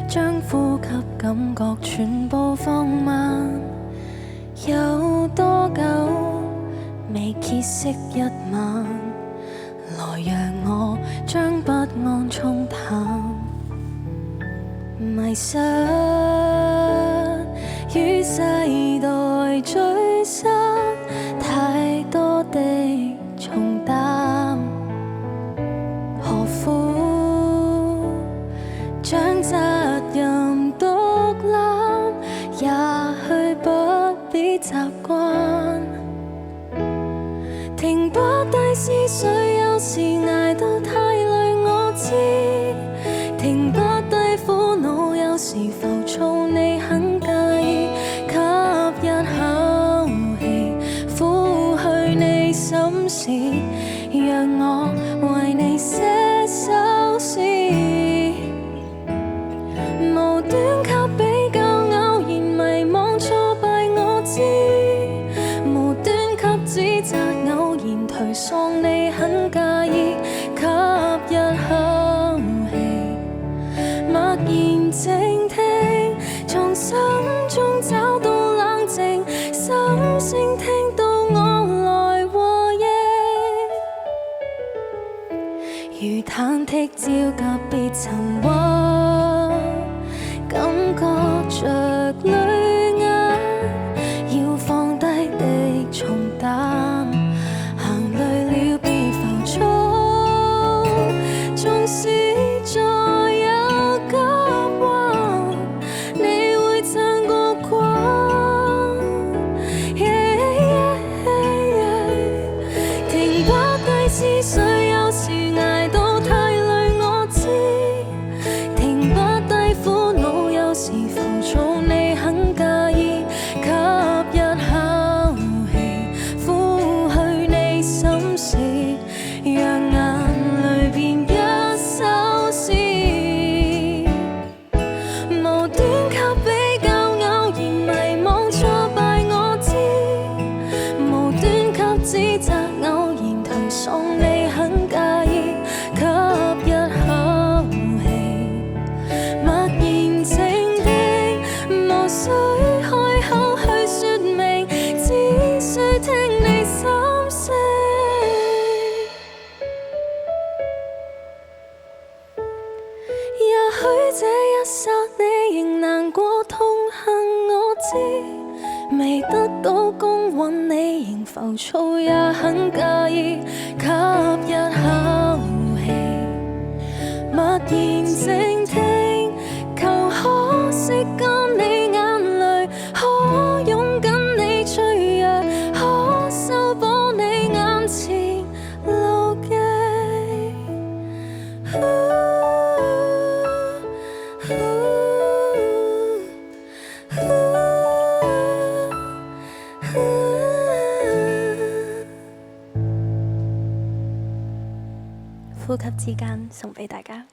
將呼吸感覺全部放慢。有多久未歇息一晚？來讓我將不安沖淡。迷失於世代聚散，太多的重擔，何苦將責任獨攬？也許不必習慣，停不低思緒，有時捱到太累，我知停不低苦惱，有時浮躁，你很介意。吸一口氣，撫去你心事，讓我為你寫首詩。無端給比較，偶然迷惘挫敗，我知無端給指責，偶然頹喪，你很介意。吸一口氣，默然靜聽，從心中找到冷靜，心聲聽到我來和應。如忐忑焦急別沉鬱，感覺着淚眼，要放低的重擔，行累了別浮躁，縱使再有急彎，你會撐過關。停不低思緒，有時捱到太累，我知停不低苦惱，有時浮躁，你很介意。吸一口氣，撫去你心事，讓眼淚變一首詩。無端給比較，偶然迷惘挫敗，我知無端給指責，偶然頹喪，你很介意。吸一口氣，默然靜聽，無需開口去說明，只需聽你心聲。也許這一剎你仍難過痛恨，我知未得到公允，你仍浮躁，也很介意。吸一口氣，默然靜聽，求可拭乾你眼淚，可擁緊你脆弱，可修補你眼前路徑。呼吸之間送俾大家。